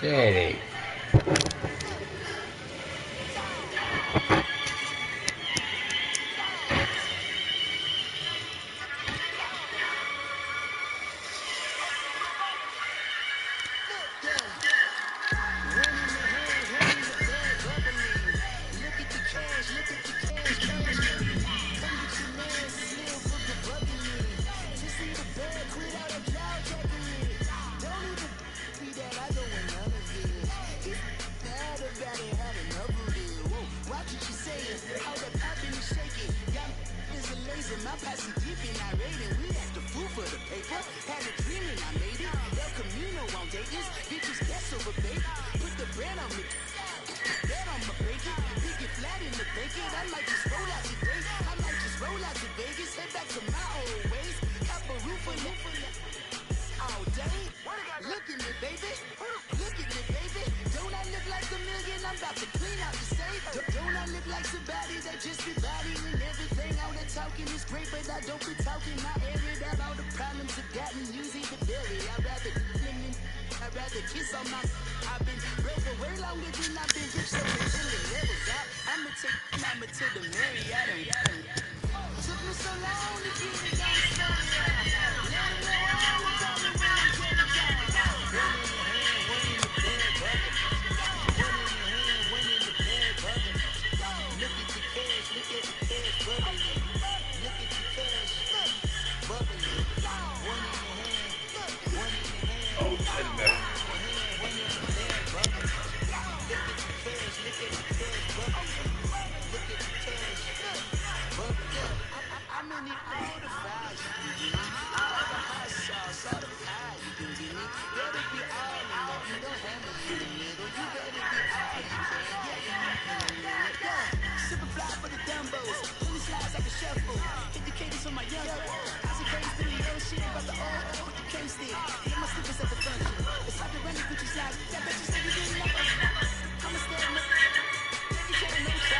Hey.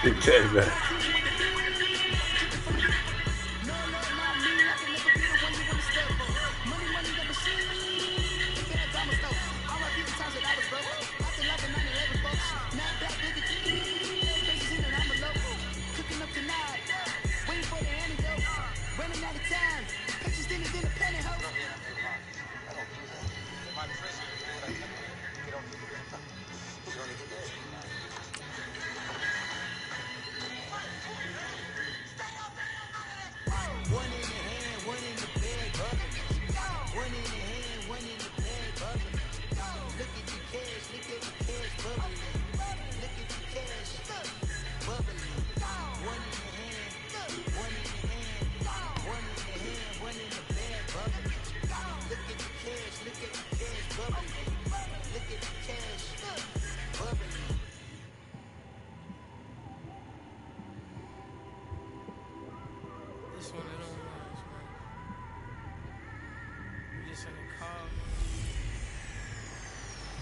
Dictator.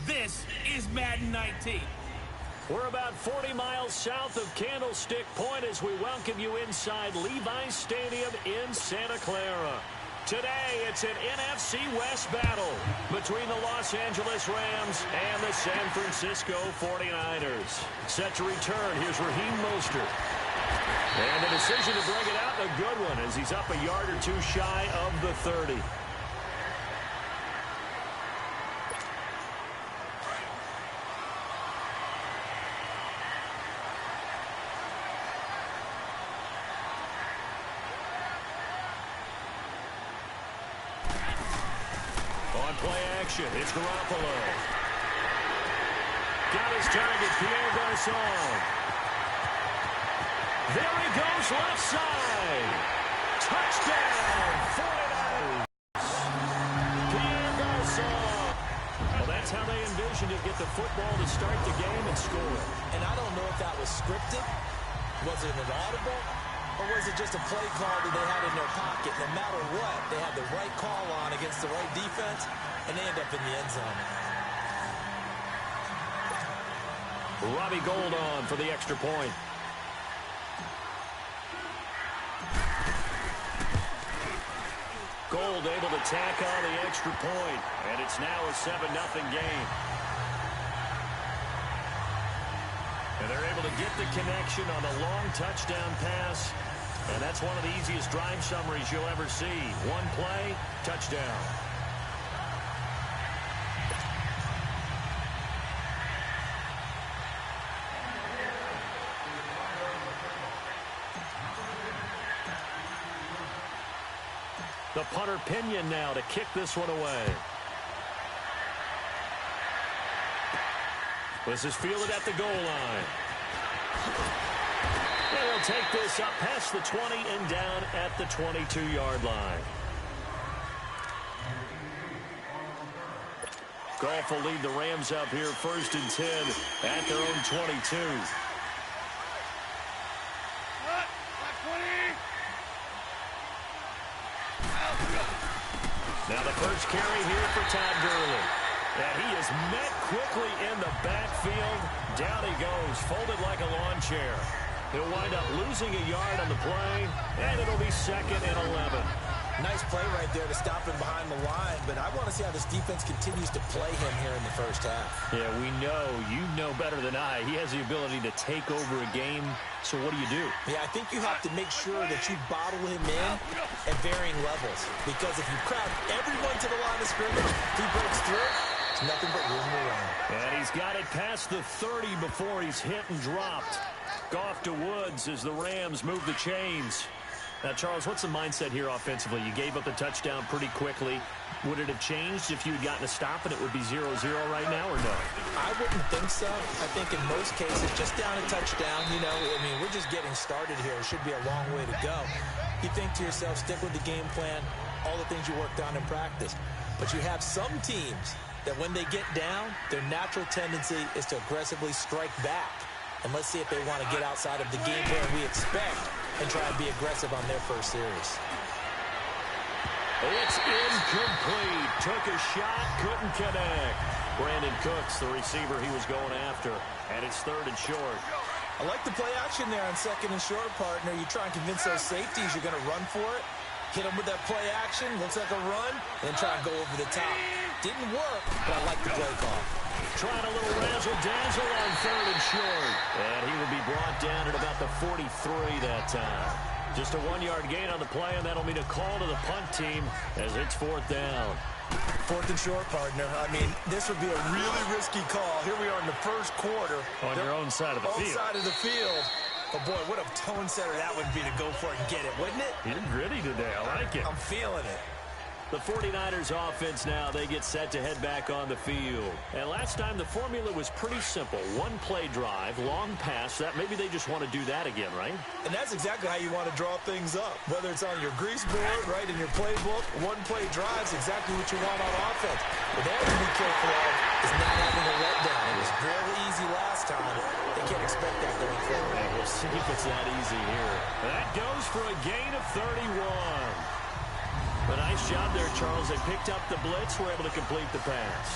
This is Madden 19. We're about 40 miles south of Candlestick Point as we welcome you inside Levi's Stadium in Santa Clara. Today, it's an NFC West battle between the Los Angeles Rams and the San Francisco 49ers. Set to return, here's Raheem Mostert. And a decision to bring it out, a good one, as he's up a yard or two shy of the 30. Play action. It's Garoppolo. Got his target, Pierre Garçon. There he goes, left side. Touchdown, 49ers. Pierre Garçon. Well, that's how they envisioned it. Get the football to start the game and score. And I don't know if that was scripted. Was it an audible? Or was it just a play call that they had in their pocket? No matter what, they had the right call on against the right defense, and they end up in the end zone. Robbie Gould on for the extra point. Gould able to tack on the extra point, and it's now a 7-0 game. And they're able to get the connection on a long touchdown pass. And that's one of the easiest drive summaries you'll ever see. One play, touchdown. The punter Pinion now to kick this one away. This is fielded at the goal line. And he'll take this up past the 20 and down at the 22-yard line. Goff will lead the Rams up here 1st and 10 at their own 22. Now the first carry here for Todd Gurley. And he is met quickly in the backfield. Down he goes, folded like a lawn chair. He'll wind up losing a yard on the play, and it'll be 2nd and 11. Nice play right there to stop him behind the line, but I want to see how this defense continues to play him here in the first half. Yeah, we know. You know better than I. He has the ability to take over a game, so what do? Yeah, I think you have to make sure that you bottle him in at varying levels, because if you crowd everyone to the line of scrimmage, if he breaks through, it's nothing but room to run. And he's got it past the 30 before he's hit and dropped. Goff to Woods as the Rams move the chains. Now, Charles, what's the mindset here offensively? You gave up the touchdown pretty quickly. Would it have changed if you had gotten a stop and it would be 0-0 right now, or no? I wouldn't think so. I think in most cases, just down a touchdown, you know, I mean, we're just getting started here. It should be a long way to go. You think to yourself, stick with the game plan, all the things you worked on in practice. But you have some teams that when they get down, their natural tendency is to aggressively strike back. And let's see if they want to get outside of the game plan we expect and try and be aggressive on their first series. It's incomplete. Took a shot, couldn't connect. Brandon Cooks, the receiver he was going after. And it's 3rd and short. I like the play action there on 2nd and short, partner. You try and convince those safeties you're going to run for it. Hit them with that play action. Looks like a run. And then try and go over the top. Didn't work, but I like the play call. Trying a little razzle-dazzle on 3rd and short. And he will be brought down at about the 43 that time. Just a 1-yard gain on the play, and that'll mean a call to the punt team as it's 4th down. 4th and short, partner. I mean, this would be a really risky call. Here we are in the first quarter. On your own side of the field. Own side of the field. But, boy, what a tone setter that would be to go for it and get it, wouldn't it? You're gritty today. I like it. I'm feeling it. The 49ers offense now, they get set to head back on the field. And last time the formula was pretty simple. 1-play drive, long pass. That maybe they just want to do that again, right? And that's exactly how you want to draw things up. Whether it's on your grease board, right, in your playbook, 1-play drive is exactly what you want on offense. What they have to be careful of is not having a letdown. It was fairly easy last time. They can't expect that going forward. And we'll see if it's that easy here. That goes for a gain of 31. A nice job there, Charles. They picked up the blitz, were able to complete the pass.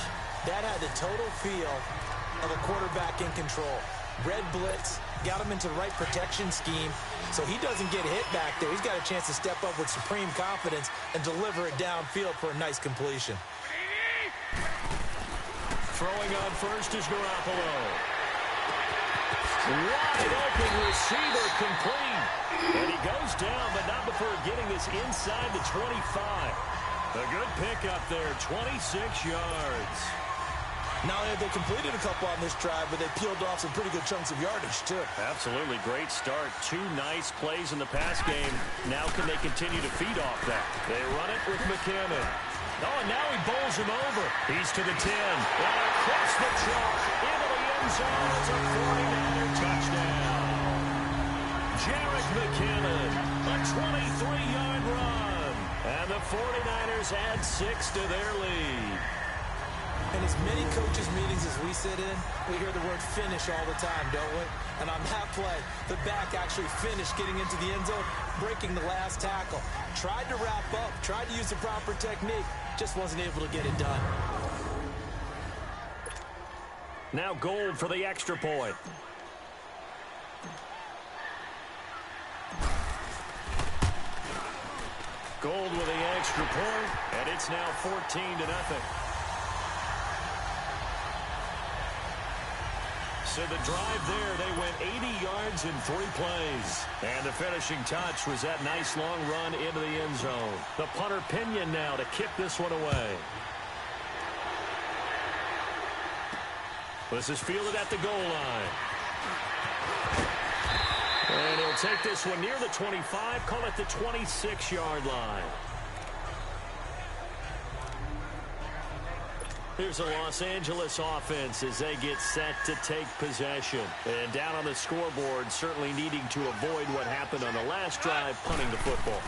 That had the total feel of a quarterback in control. Red blitz, got him into the right protection scheme, so he doesn't get hit back there. He's got a chance to step up with supreme confidence and deliver it downfield for a nice completion. Throwing on first is Garoppolo. Wide open receiver complete. And he goes down, but not before getting this inside the 25. A good pickup there, 26 yards. Not only have they completed a couple on this drive, but they peeled off some pretty good chunks of yardage, too. Absolutely. Great start. 2 nice plays in the pass game. Now can they continue to feed off that? They run it with McKinnon. Oh, and now he bowls him over. He's to the 10. And across the chalk into the end zone. It's a 49er touchdown. Jerick McKinnon, a 23-yard run. And the 49ers add 6 to their lead. In as many coaches' meetings as we sit in, we hear the word finish all the time, don't we? And on that play, the back actually finished getting into the end zone, breaking the last tackle. Tried to wrap up, tried to use the proper technique, just wasn't able to get it done. Now Gold for the extra point. Gold with the extra point, and it's now 14-0. So the drive there, they went 80 yards in 3 plays. And the finishing touch was that nice long run into the end zone. The punter Pinion now to kick this one away. This is fielded at the goal line. And he'll take this one near the 25, call it the 26-yard line. Here's the Los Angeles offense as they get set to take possession. And down on the scoreboard, certainly needing to avoid what happened on the last drive, punting the football.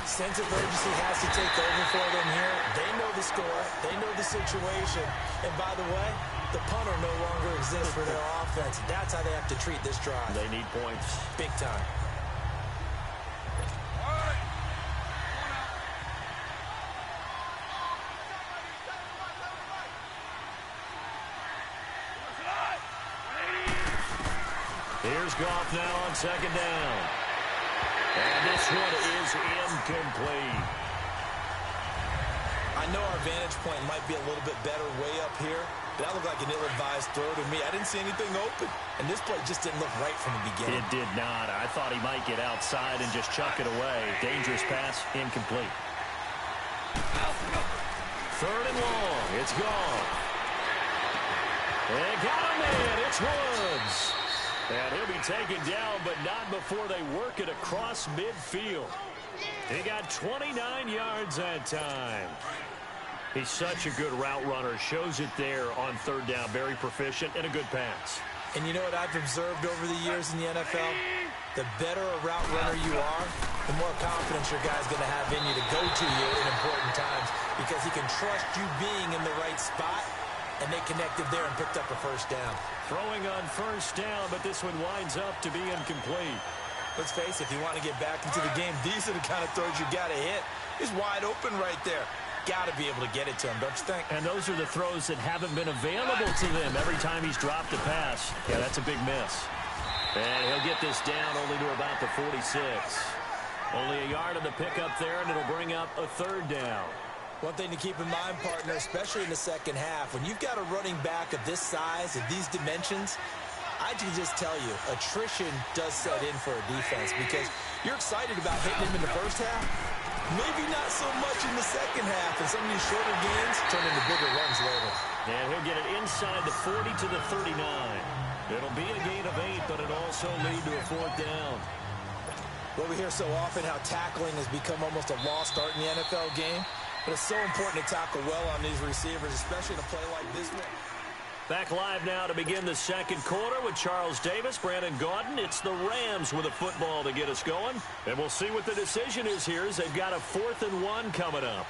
Sense of urgency has to take over for them here. They know the score. They know the situation. And by the way, the punter no longer exists for their offense. That's how they have to treat this drive. They need points. Big time. Here's Goff now on second down. And this one is incomplete. I know our vantage point might be a little bit better way up here, but that looked like an ill-advised throw to me. I didn't see anything open, and this play just didn't look right from the beginning. It did not. I thought he might get outside and just chuck it away. Dangerous pass, incomplete. Third and long. It's gone. They got him in. It's Woods. And he'll be taken down, but not before they work it across midfield. He got 29 yards that time. He's such a good route runner. Shows it there on third down. Very proficient and a good pass. And you know what I've observed over the years in the NFL? The better a route runner you are, the more confidence your guy's going to have in you to go to you in important times because he can trust you being in the right spot. And they connected there and picked up a first down. Throwing on first down, but this one winds up to be incomplete. Let's face it, if you want to get back into the game, these are the kind of throws you got to hit. He's wide open right there. Got to be able to get it to him, don't you think? And those are the throws that haven't been available to them every time he's dropped a pass. Yeah, that's a big miss. And he'll get this down only to about the 46. Only a yard on the pickup there, and it'll bring up a third down. One thing to keep in mind, partner, especially in the second half, when you've got a running back of this size, of these dimensions, I can just tell you, attrition does set in for a defense because you're excited about hitting him in the first half. Maybe not so much in the second half, and some of these shorter gains turn into bigger runs later. And he'll get it inside the 40 to the 39. It'll be a gain of 8, but it'll also lead to a fourth down. Well, we hear so often how tackling has become almost a lost art in the NFL game. But it's so important to tackle well on these receivers, especially in a play like this one. Back live now to begin the second quarter with Charles Davis, Brandon Gaudin. It's the Rams with a football to get us going. And we'll see what the decision is here as they've got a 4th and 1 coming up.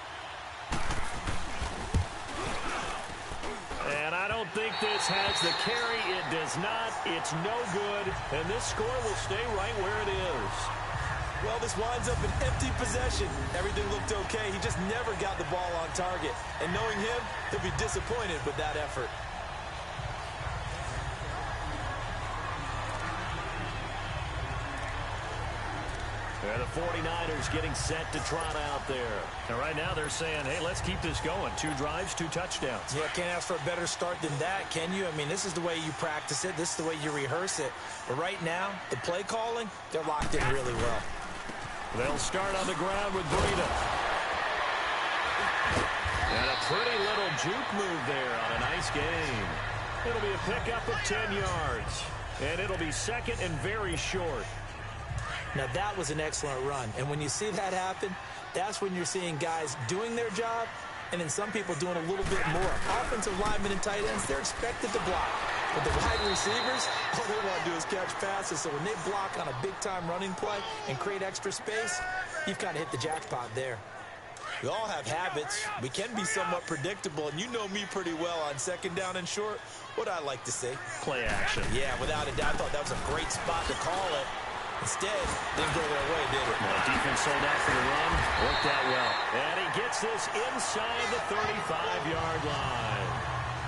And I don't think this has the carry. It does not. It's no good. And this score will stay right where it is. Well, this winds up an empty possession. Everything looked okay. He just never got the ball on target. And knowing him, he'll be disappointed with that effort. And the 49ers getting set to trot out there. And right now they're saying, hey, let's keep this going. 2 drives, 2 touchdowns. Yeah, can't ask for a better start than that, can you? I mean, this is the way you practice it. This is the way you rehearse it. But right now, the play calling, they're locked in really well. They'll start on the ground with Breida. And a pretty little juke move there on a nice game. It'll be a pickup of 10 yards. And it'll be second and very short. Now, that was an excellent run. And when you see that happen, that's when you're seeing guys doing their job and then some people doing a little bit more. Offensive linemen and tight ends, they're expected to block. But the wide receivers, all they want to do is catch passes. So when they block on a big-time running play and create extra space, you've kind of hit the jackpot there. We all have habits. We can be somewhat predictable, and you know me pretty well on second down and short. What I like to say? Play action. Yeah, without a doubt. I thought that was a great spot to call it. Instead, didn't go their way, did it? Well, defense sold out for the run. Worked out well. And he gets this inside the 35-yard line.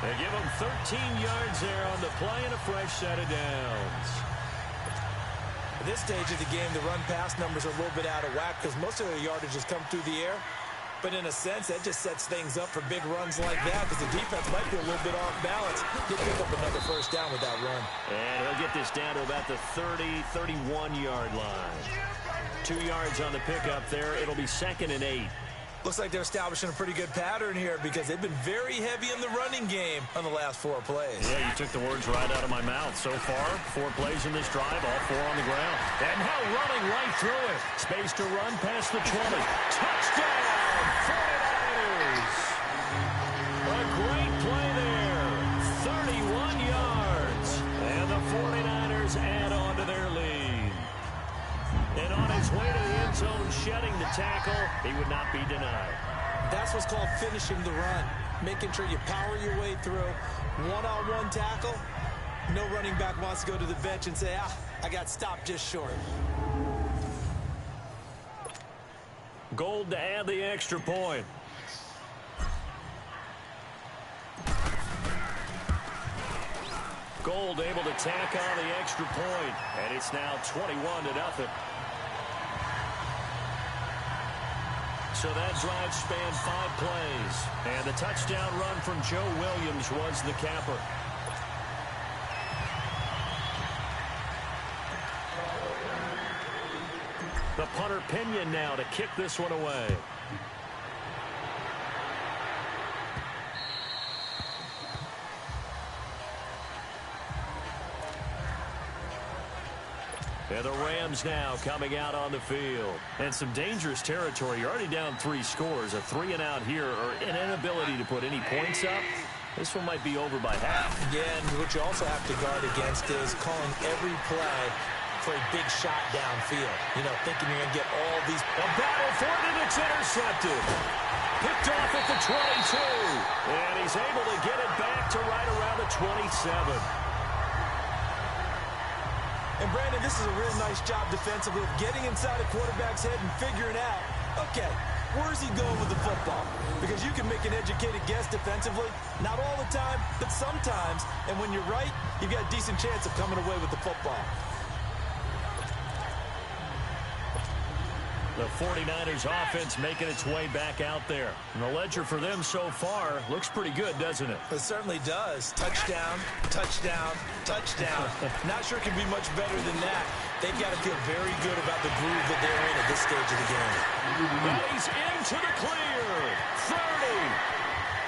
They give him 13 yards there on the play and a fresh set of downs. At this stage of the game, the run-pass numbers are a little bit out of whack because most of their yardage has come through the air. But in a sense, that just sets things up for big runs like that because the defense might be a little bit off balance. He'll pick up another first down with that run. And he'll get this down to about the 30, 31-yard line. 2 yards on the pickup there. It'll be 2nd and 8. Looks like they're establishing a pretty good pattern here because they've been very heavy in the running game on the last 4 plays. Yeah, you took the words right out of my mouth. So far, 4 plays in this drive, all 4 on the ground. And now running right through it. Space to run past the 20. Touchdown, 49ers. A great play there. 31 yards. And the 49ers add on to their lead. And on his way to the end zone, shedding the tackle, he would not be denied. That's what's called finishing the run, making sure you power your way through. One-on-one tackle, no running back wants to go to the bench and say, I got stopped just short. Gold to add the extra point. Gold able to tack on the extra point, and it's now 21-0. So that drive spanned 5 plays, and the touchdown run from Joe Williams was the capper. The punter Pinion now to kick this one away. And the Rams now coming out on the field. And some dangerous territory. You're already down 3 scores. A 3-and-out here, or an inability to put any points up. This one might be over by half. Yeah, and what you also have to guard against is calling every play for a big shot downfield. You know, thinking you're going to get all these. A battle for it, and it's intercepted. Picked off at the 22. And he's able to get it back to right around the 27. And, Brandon, this is a real nice job defensively of getting inside a quarterback's head and figuring out, okay, where's he going with the football? Because you can make an educated guess defensively, not all the time, but sometimes. And when you're right, you've got a decent chance of coming away with the football. The 49ers offense making its way back out there. And the ledger for them so far looks pretty good, doesn't it? It certainly does. Touchdown, touchdown, touchdown. Not sure it can be much better than that. They've got to feel very good about the groove that they're in at this stage of the game. And he's into the clear. 30,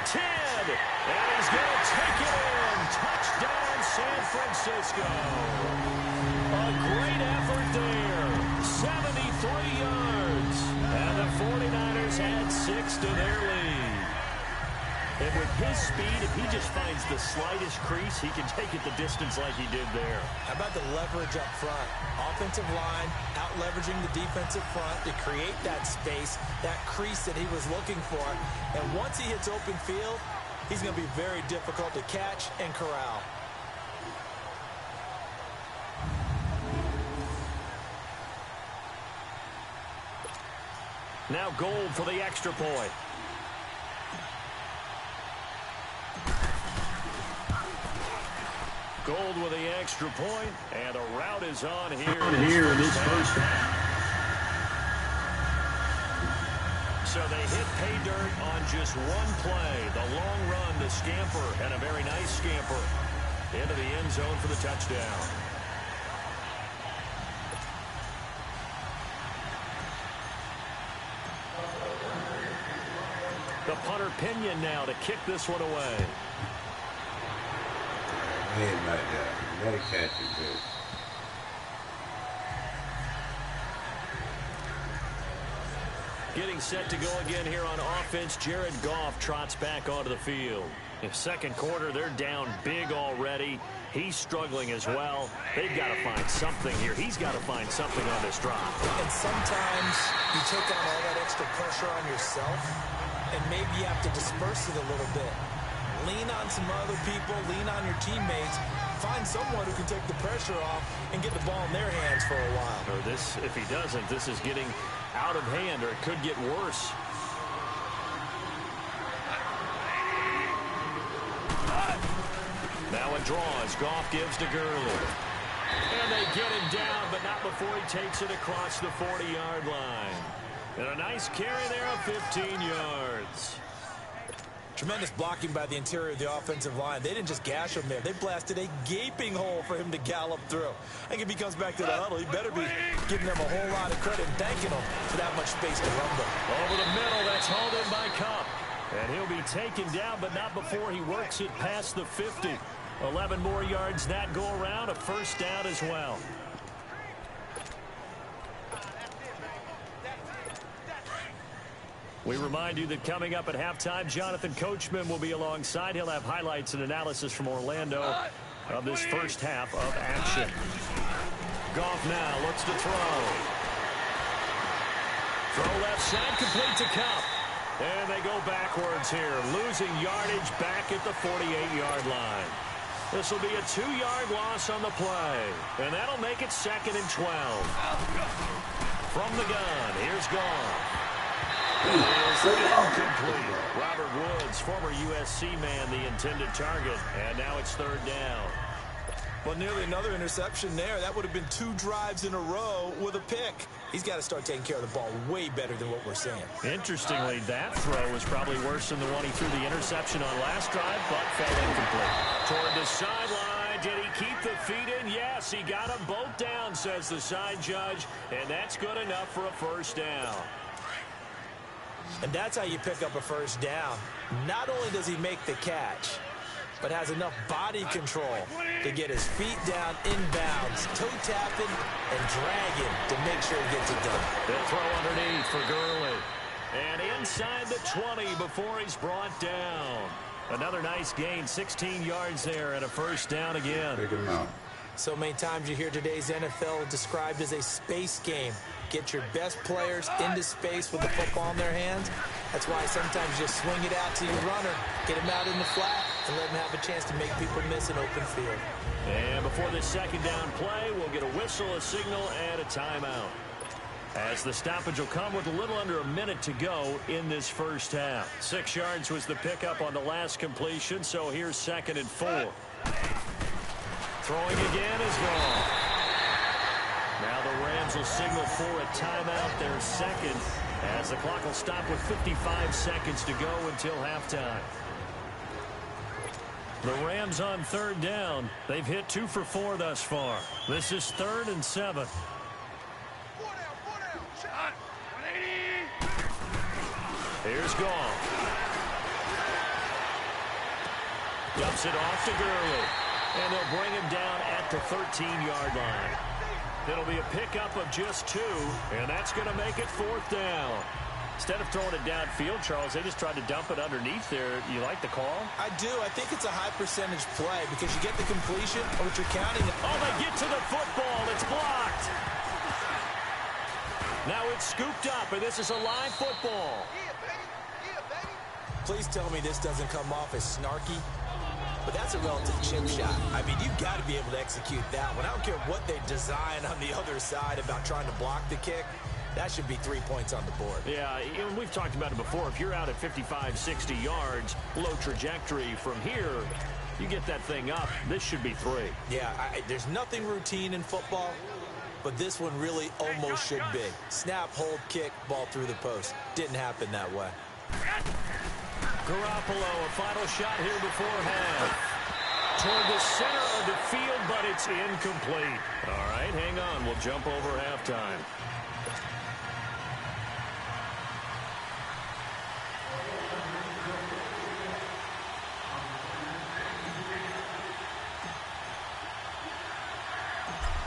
10, and he's going to take it in. Touchdown, San Francisco. A great effort there. 73 yards. And the 49ers add 6 to their lead. And with his speed, if he just finds the slightest crease, he can take it the distance like he did there. How about the leverage up front? Offensive line out-leveraging the defensive front to create that space, that crease that he was looking for. And once he hits open field, he's going to be very difficult to catch and corral. Now Gold for the extra point. Gold with the extra point, and a route is on here in this first half. So they hit pay dirt on just one play. The long run to Scamper, and a very nice scamper into the end zone for the touchdown. The punter Pinion now to kick this one away. Head like that. You gotta catch it good. Getting set to go again here on offense. Jared Goff trots back onto the field. In second quarter, they're down big already. He's struggling as well. They've got to find something here. He's got to find something on this drop. And sometimes you take on all that extra pressure on yourself, and maybe you have to disperse it a little bit. Lean on some other people, lean on your teammates, find someone who can take the pressure off and get the ball in their hands for a while. Or this, if he doesn't, this is getting out of hand, or it could get worse. Now a draw as Goff gives to Gurley. And they get him down, but not before he takes it across the 40-yard line. And a nice carry there of 15 yards. Tremendous blocking by the interior of the offensive line. They didn't just gash him there. They blasted a gaping hole for him to gallop through. I think if he comes back to the huddle, he better be giving them a whole lot of credit and thanking them for that much space to rumble. Over the middle, that's hauled in by Cup. And he'll be taken down, but not before he works it past the 50. 11 more yards that go around, a first down as well. We remind you that coming up at halftime, Jonathan Coachman will be alongside. He'll have highlights and analysis from Orlando of this first half of action. Goff now looks to throw. Throw left side, complete to Cup. And they go backwards here, losing yardage back at the 48-yard line. This will be a 2-yard loss on the play. And that'll make it 2nd and 12. From the gun, here's Goff. Is incomplete. Robert Woods, former USC man, the intended target. And now it's 3rd down. Well, nearly another interception there. That would have been 2 drives in a row with a pick. He's got to start taking care of the ball way better than what we're seeing. Interestingly, that throw was probably worse than the one he threw the interception on last drive, but fell incomplete. Toward the sideline. Did he keep the feet in? Yes, he got them both down, says the side judge. And that's good enough for a first down. And that's how you pick up a first down. Not only does he make the catch, but has enough body control to get his feet down inbounds, toe tapping and dragging to make sure he gets it done. They'll throw underneath for Gurley. And inside the 20 before he's brought down. Another nice gain, 16 yards there and a first down again. Pick him out. So many times you hear today's NFL described as a space game. Get your best players into space with the football in their hands. That's why sometimes you just swing it out to your runner, get him out in the flat, and let him have a chance to make people miss an open field. And before this 2nd down play, we'll get a whistle, a signal, and a timeout. As the stoppage will come with a little under a minute to go in this first half. 6 yards was the pickup on the last completion, so here's 2nd and 4. Throwing again is gone. Now the Rams will signal for a timeout, their 2nd, as the clock will stop with 55 seconds to go until halftime. The Rams on 3rd down. They've hit 2 for 4 thus far. This is 3rd and 7. Here's Goff. Dumps it off to Gurley. And they'll bring him down at the 13-yard line. It'll be a pickup of just 2, and that's going to make it 4th down. Instead of throwing it downfield, Charles, they just tried to dump it underneath there. You like the call? I do. I think it's a high-percentage play because you get the completion, or what you're counting. Oh, they get to the football. It's blocked. Now it's scooped up, and this is a live football. Please tell me this doesn't come off as snarky. But that's a relative chip shot. I mean, you've got to be able to execute that one. I don't care what they design on the other side about trying to block the kick. That should be 3 points on the board. Yeah, and we've talked about it before. If you're out at 55, 60 yards, low trajectory from here, you get that thing up. This should be 3. Yeah, there's nothing routine in football, but this one really almost should be. Snap, hold, kick, ball through the post. Didn't happen that way. Garoppolo, a final shot here before half. Toward the center of the field, but it's incomplete. All right, hang on. We'll jump over halftime.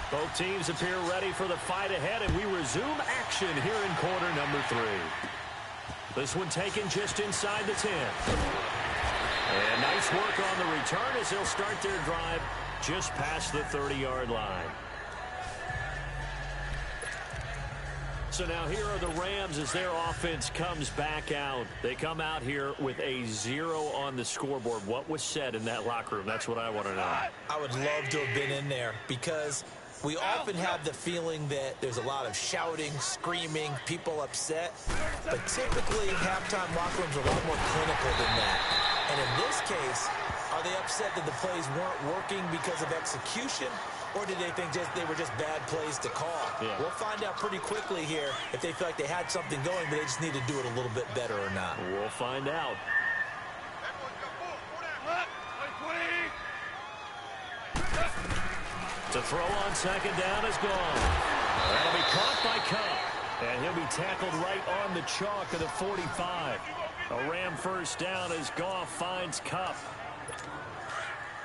Both teams appear ready for the fight ahead, and we resume action here in quarter number 3. This one taken just inside the 10. And nice work on the return as they'll start their drive just past the 30-yard line. So now here are the Rams as their offense comes back out. They come out here with a 0 on the scoreboard. What was said in that locker room? That's what I want to know. I would love to have been in there because we often have the feeling that there's a lot of shouting, screaming, people upset. But typically, halftime locker rooms are a lot more clinical than that. And in this case, are they upset that the plays weren't working because of execution? Or did they think they were just bad plays to call? Yeah. We'll find out pretty quickly here if they feel like they had something going, but they just need to do it a little bit better or not. We'll find out. To throw on second down is gone. That'll be caught by Cup. And he'll be tackled right on the chalk of the 45. A Ram first down as Goff finds Cup.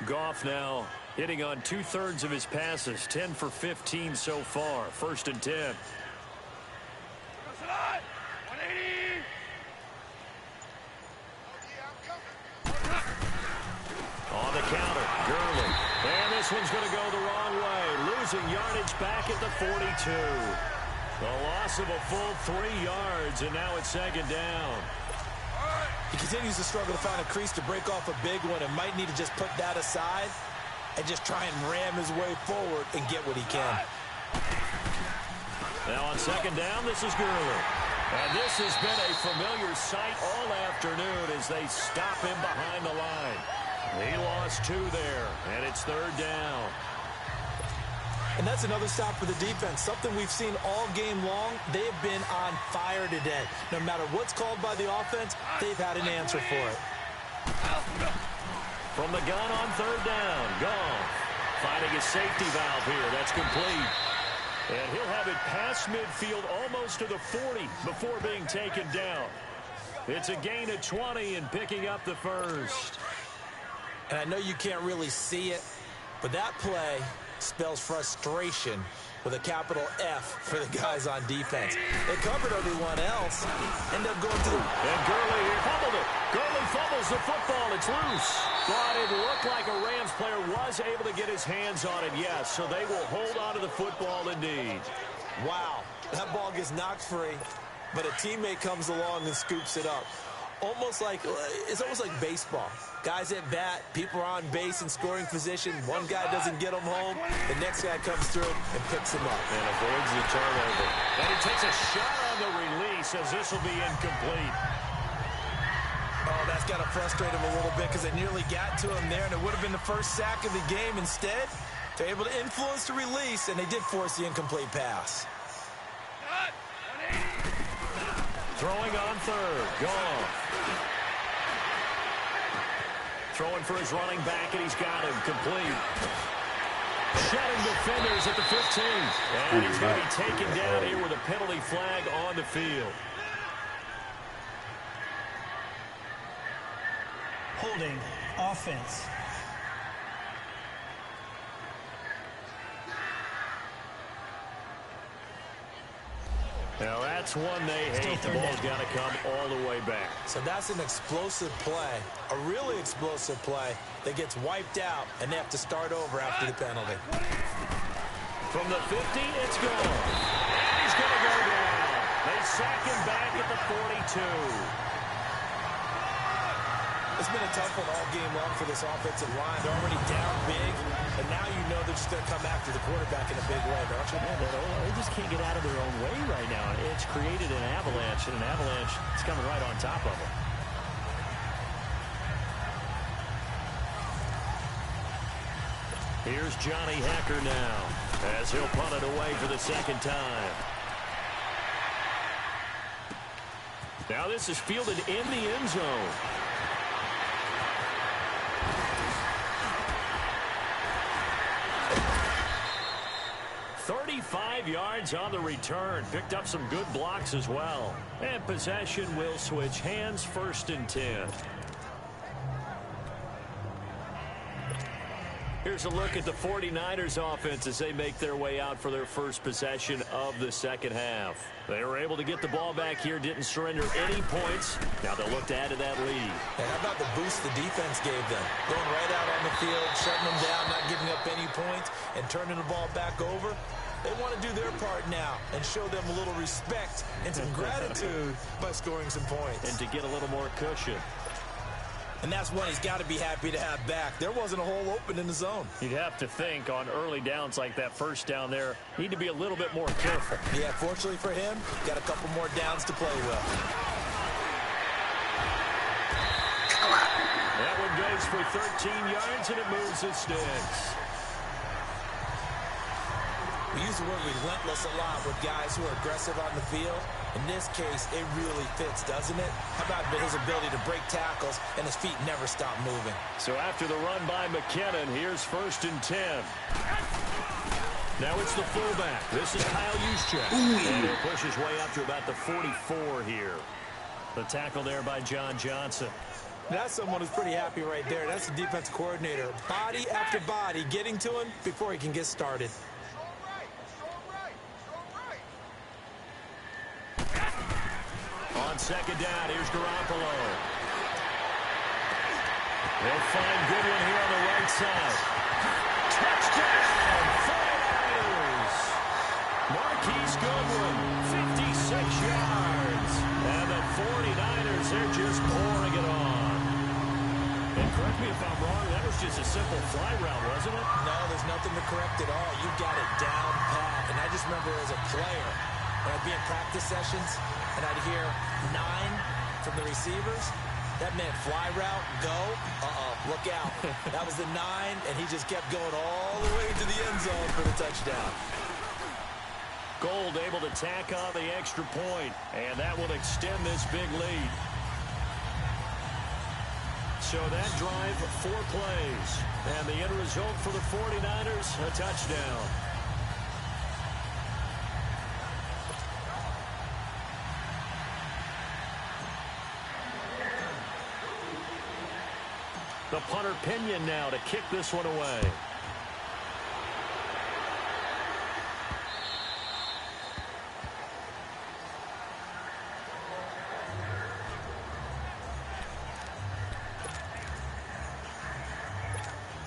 Goff now hitting on 2/3 of his passes, 10 for 15 so far. 1st and 10. On the counter, Gurley. And this one's going to go the wrong way. Losing yardage back at the 42. A loss of a full 3 yards, and now it's second down. He continues to struggle to find a crease to break off a big one and might need to just put that aside and just try and ram his way forward and get what he can. Now on second down, this is Gurley. And this has been a familiar sight all afternoon as they stop him behind the line. He lost 2 there, and it's 3rd down. And that's another stop for the defense. Something we've seen all game long. They've been on fire today. No matter what's called by the offense, they've had an answer for it. From the gun on 3rd down, Goff finding a safety valve here. That's complete. And he'll have it past midfield almost to the 40 before being taken down. It's a gain of 20 and picking up the 1st. And I know you can't really see it, but that play spells frustration with a capital F for the guys on defense. They covered everyone else, end up going to the... And Gurley fumbled it. Gurley fumbles the football. It's loose. But it looked like a Rams player was able to get his hands on it, yes. So they will hold on to the football indeed. Wow, that ball gets knocked free, but a teammate comes along and scoops it up. It's almost like baseball. Guys at bat, people are on base in scoring position. One guy doesn't get them home. The next guy comes through and picks him up. And avoids the turnover. And he takes a shot on the release as this will be incomplete. Oh, that's got to frustrate him a little bit because they nearly got to him there, and it would have been the first sack of the game. Instead, they're able to influence the release, and they did force the incomplete pass. Throwing on 3rd. Gone. Throwing for his running back, and he's got him complete. Shedding defenders at the 15. And he's going to be taken down here with a penalty flag on the field. Holding offense. Now that's one they hate. The ball's got to come all the way back. So that's an explosive play, a really explosive play that gets wiped out, and they have to start over after the penalty. From the 50, it's gone. And he's going to go down. They sack him back at the 42. It's been a tough one all game long for this offensive line. They're already down big, and now you know they're just going to come after the quarterback in a big way, don't you? Yeah, they just can't get out of their own way right now. It's created an avalanche, and an avalanche is coming right on top of them. Here's Johnny Hacker now, as he'll punt it away for the 2nd time. Now this is fielded in the end zone. "35 yards on the return." Picked up some good blocks as well. And possession will switch hands. 1st and 10. Here's a look at the 49ers offense as they make their way out for their first possession of the 2nd half. They were able to get the ball back here, didn't surrender any points. Now they'll look to add to that lead. And how about the boost the defense gave them? Going right out on the field, shutting them down, not giving up any points, and turning the ball back over. They want to do their part now and show them a little respect and some gratitude by scoring some points. And to get a little more cushion. And that's one he's got to be happy to have back. There wasn't a hole open in the zone. You'd have to think on early downs like that first down there, need to be a little bit more careful. Yeah, fortunately for him, got a couple more downs to play with. That one goes for 13 yards, and it moves the sticks. We use the word relentless a lot with guys who are aggressive on the field. In this case, it really fits, doesn't it? How about his ability to break tackles and his feet never stop moving? So after the run by McKinnon, here's 1st and 10. Now it's the fullback. This is Kyle Juszczyk. And he'll push his way up to about the 44 here. The tackle there by John Johnson. That's someone who's pretty happy right there. That's the defense coordinator. Body after body getting to him before he can get started. On 2nd down, here's Garoppolo. They'll find Goodwin here on the right side. Touchdown, 49ers! Marquise Goodwin, 56 yards. And the 49ers, they're just pouring it on. And correct me if I'm wrong, that was just a simple fly route, wasn't it? No, there's nothing to correct at all. You got it down pat. And I just remember as a player, when I'd be in practice sessions, and I'd hear 9 from the receivers. That meant fly route, go. Look out. That was the 9, and he just kept going all the way to the end zone for the touchdown. Gold able to tack on the extra point, and that will extend this big lead. So that drive, 4 plays, and the end result for the 49ers, a touchdown. The punter Pinion now to kick this one away.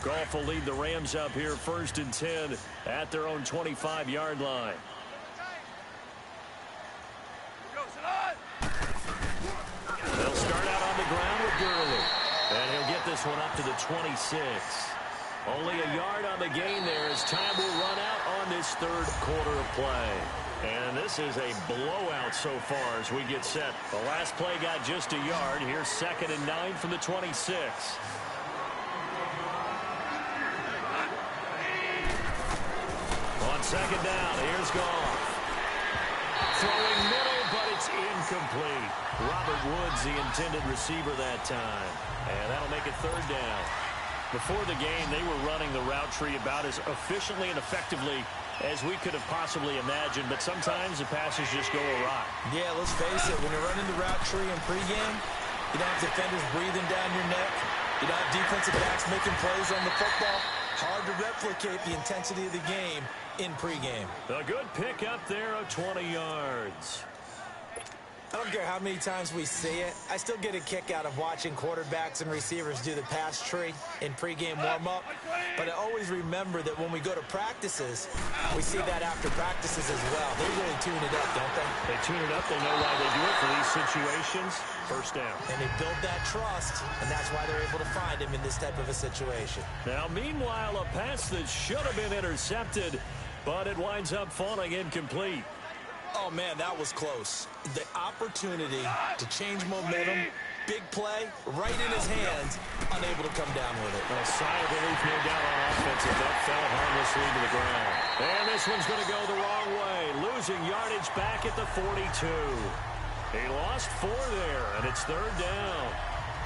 Goff will lead the Rams up here 1st and 10 at their own 25-yard line. They'll start out on the ground with Gurley. And he'll get this one up to the 26. Only a yard on the gain there as time will run out on this 3rd quarter of play. And this is a blowout so far as we get set. The last play got just a yard. Here's 2nd and 9 from the 26. On 2nd down, here's Goff. Throwing middle, but it's incomplete. Robert Woods, the intended receiver that time. And that'll make it 3rd down. Before the game, they were running the route tree about as efficiently and effectively as we could have possibly imagined. But sometimes the passes just go awry. Yeah, let's face it. When you're running the route tree in pregame, you don't have defenders breathing down your neck. You don't have defensive backs making plays on the football. Hard to replicate the intensity of the game in pregame. A good pick up there of 20 yards. I don't care how many times we see it. I still get a kick out of watching quarterbacks and receivers do the pass tree in pregame warm-up. But I always remember that when we go to practices, we see that after practices as well. They really tune it up, don't they? They tune it up. They know why they do it for these situations. 1st down. And they build that trust, and that's why they're able to find him in this type of a situation. Now, meanwhile, a pass that should have been intercepted, but it winds up falling incomplete. Oh, man, that was close. The opportunity to change momentum, big play, right in his hands, unable to come down with it. A sigh of relief, no doubt, on offense. That fell harmlessly to the ground. And this one's going to go the wrong way, losing yardage back at the 42. He lost 4 there, and it's 3rd down.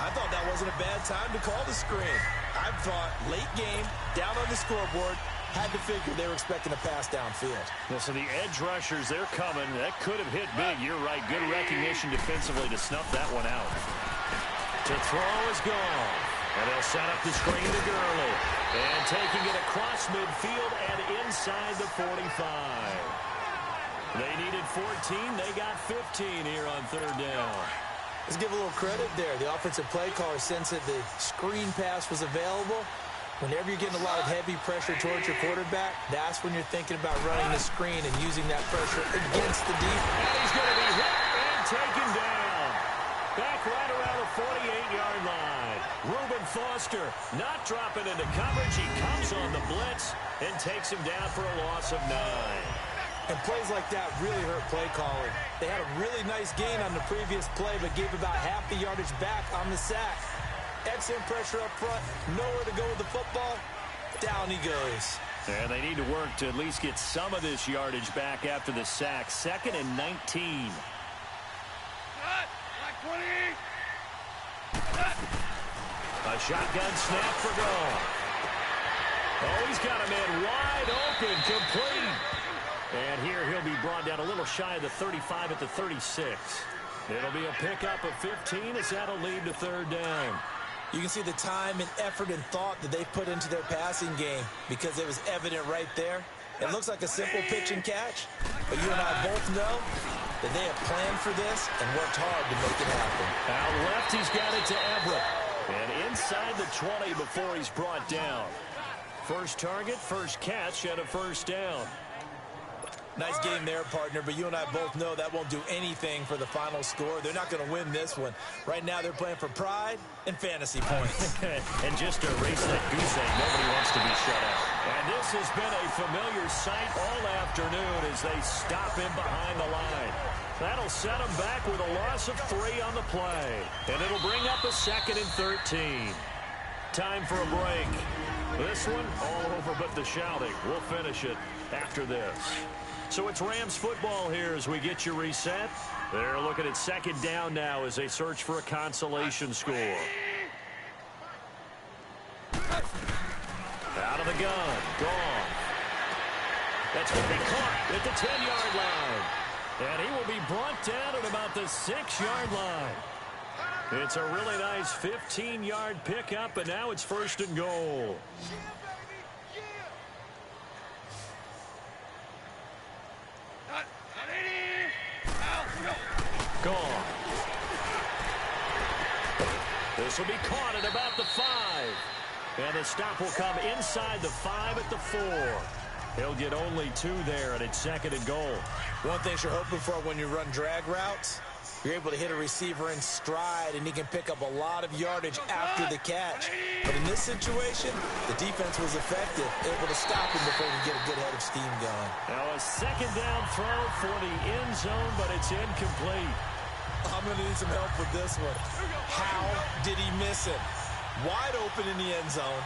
I thought that wasn't a bad time to call the screen. I thought late game, down on the scoreboard, had to figure they were expecting a pass downfield. So the edge rushers, they're coming. That could have hit big. You're right. Good recognition defensively to snuff that one out. To throw is gone. And they'll set up the screen to Gurley. And taking it across midfield and inside the 45. They needed 14. They got 15 here on 3rd down. Let's give a little credit there. The offensive play caller sensed that the screen pass was available. Whenever you're getting a lot of heavy pressure towards your quarterback, that's when you're thinking about running the screen and using that pressure against the defense. And he's going to be hit and taken down. Back right around the 48-yard line. Reuben Foster not dropping into coverage. He comes on the blitz and takes him down for a loss of 9. And plays like that really hurt play calling. They had a really nice gain on the previous play, but gave about half the yardage back on the sack. Excellent pressure up front, nowhere to go with the football. Down he goes. And they need to work to at least get some of this yardage back after the sack. 2nd and 19. A shotgun snap for goal. Oh, he's got a man wide open, complete. And here he'll be brought down a little shy of the 35 at the 36. It'll be a pickup of 15 as that'll lead to 3rd down. You can see the time and effort and thought that they put into their passing game because it was evident right there. It looks like a simple pitch and catch, but you and I both know that they have planned for this and worked hard to make it happen. Out left, he's got it to Everett. And inside the 20 before he's brought down. First target, first catch, and a 1st down. Nice game there, partner, but you and I both know that won't do anything for the final score. They're not going to win this one. Right now, they're playing for pride and fantasy points. And just to erase that goose egg, nobody wants to be shut out. And this has been a familiar sight all afternoon as they stop him behind the line. That'll set him back with a loss of 3 on the play. And it'll bring up a 2nd and 13. Time for a break. This one, all over but the shouting. We'll finish it after this. So it's Rams football here as we get you reset. They're looking at 2nd down now as they search for a consolation score. Out of the gun. Gone. That's going to be caught at the 10-yard line. And he will be brought down at about the 6-yard line. It's a really nice 15-yard pickup, and now it's 1st and goal. Gone. This will be caught at about the 5. And the stop will come inside the 5 at the 4. He'll get only 2 there, and it's 2nd and goal. One thing you're hoping for when you run drag routes, you're able to hit a receiver in stride, and he can pick up a lot of yardage after the catch. But in this situation, the defense was effective, able to stop him before he could get a good head of steam going. Now a 2nd down throw for the end zone, but it's incomplete. I'm going to need some help with this one. How did he miss it? Wide open in the end zone.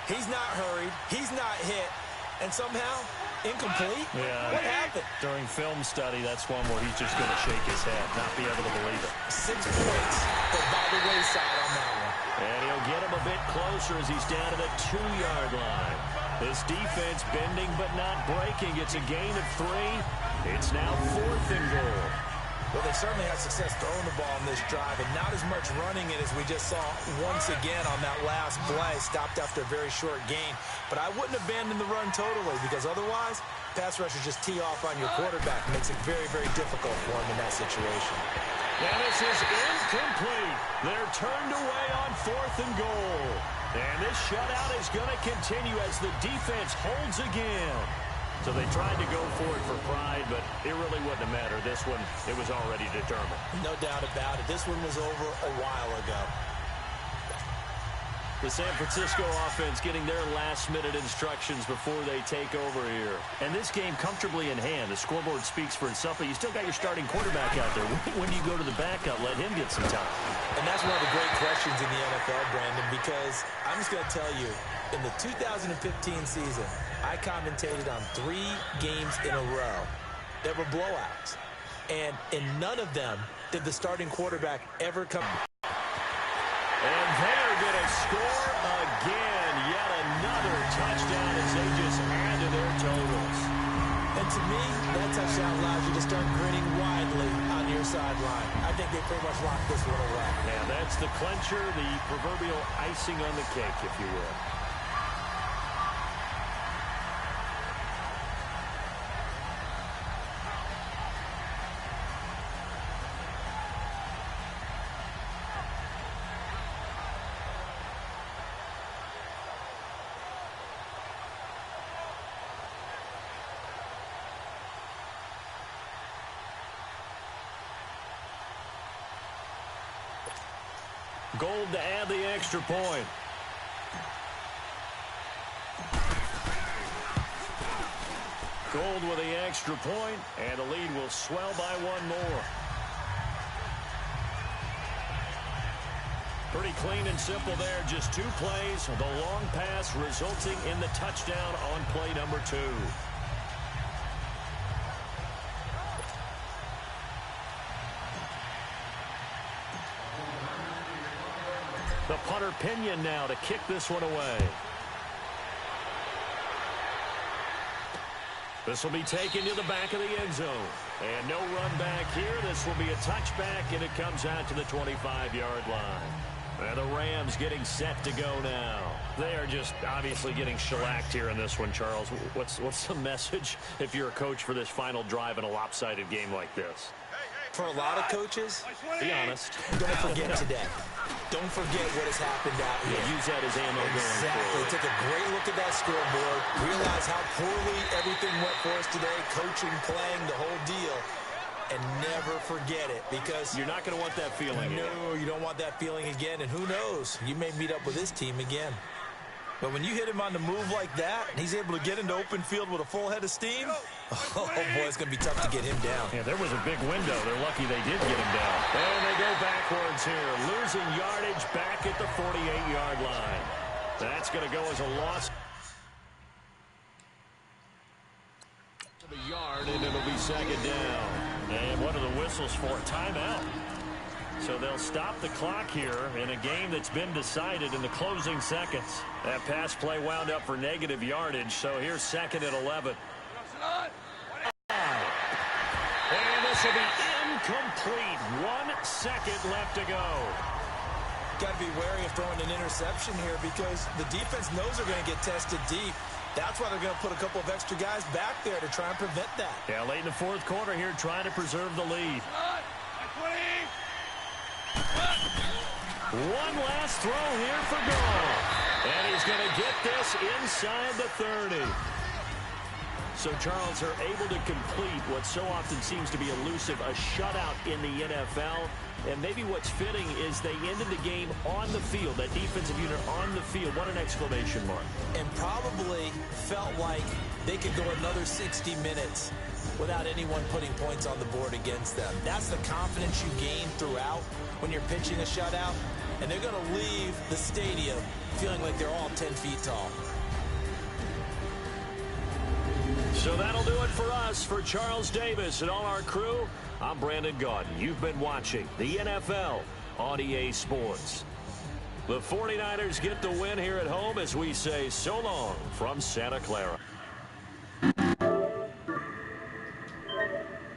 He's not hurried. He's not hit. And somehow, incomplete? Yeah. What happened? During film study, that's one where he's just going to shake his head, not be able to believe it. 6 points, but by the wayside on that one. And he'll get him a bit closer as he's down to the 2-yard line. This defense bending but not breaking. It's a gain of 3. It's now 4th and goal. Well, they certainly had success throwing the ball in this drive, and not as much running it as we just saw once again on that last play. Stopped after a very short gain. But I wouldn't abandon the run totally, because otherwise, pass rushers just tee off on your quarterback. Makes it very, very difficult for him in that situation. And this is incomplete. They're turned away on 4th and goal. And this shutout is going to continue as the defense holds again. So they tried to go for it for pride, but it really wouldn't have mattered. This one, it was already determined. No doubt about it. This one was over a while ago. The San Francisco offense getting their last-minute instructions before they take over here. And this game comfortably in hand. The scoreboard speaks for itself, but you still got your starting quarterback out there. When do you go to the backup? Let him get some time. And that's one of the great questions in the NFL, Brandon, because I'm just going to tell you, in the 2015 season, I commentated on 3 games in a row that were blowouts. And in none of them did the starting quarterback ever come. And they're going to score again. Yet another touchdown as they just add to their totals. And to me, that touchdown allows you to start grinning widely on your sideline. I think they pretty much locked this one away. Yeah, that's the clincher, the proverbial icing on the cake, if you will. Gold to add the extra point. Gold with the extra point, and the lead will swell by 1 more. Pretty Pretty clean and simple there. Just 2 plays. The long pass resulting in the touchdown on play number 2. The punter Pinion now to kick this one away. This will be taken to the back of the end zone. And no run back here. This will be a touchback, and it comes out to the 25-yard line. And the Rams getting set to go now. They are just obviously getting shellacked here in this one, Charles. What's the message if you're a coach for this final drive in a lopsided game like this? For a lot of coaches, be honest. Don't forget today. Don't forget what has happened out here. Yeah, use that as ammo going forward. Take a great look at that scoreboard. Realize how poorly everything went for us today. Coaching, playing, the whole deal. And never forget it, because you're not going to want that feeling again. No, you don't want that feeling again. And who knows? You may meet up with this team again. But when you hit him on the move like that, and he's able to get into open field with a full head of steam, oh, boy, it's going to be tough to get him down. Yeah, there was a big window. They're lucky they did get him down. And they go backwards here, losing yardage back at the 48-yard line. That's going to go as a loss. To the yard, and it'll be second down. And what are the whistles for? Timeout. So they'll stop the clock here in a game that's been decided in the closing seconds. That pass play wound up for negative yardage, so here's second and 11. And this will be incomplete. 1 second left to go. Got to be wary of throwing an interception here, because the defense knows they're going to get tested deep. That's why they're going to put a couple of extra guys back there to try and prevent that. Yeah, late in the 4th quarter here, trying to preserve the lead. One last throw here for goal. And he's going to get this inside the 30. So, Charles, are able to complete what so often seems to be elusive, a shutout in the NFL. And maybe what's fitting is they ended the game on the field, that defensive unit on the field. What an exclamation mark. And probably felt like they could go another 60 minutes without anyone putting points on the board against them. That's the confidence you gain throughout when you're pitching a shutout. And they're going to leave the stadium feeling like they're all 10 feet tall. So that'll do it for us. For Charles Davis and all our crew, I'm Brandon Gaudin. You've been watching the NFL on EA Sports. The 49ers get the win here at home as we say so long from Santa Clara.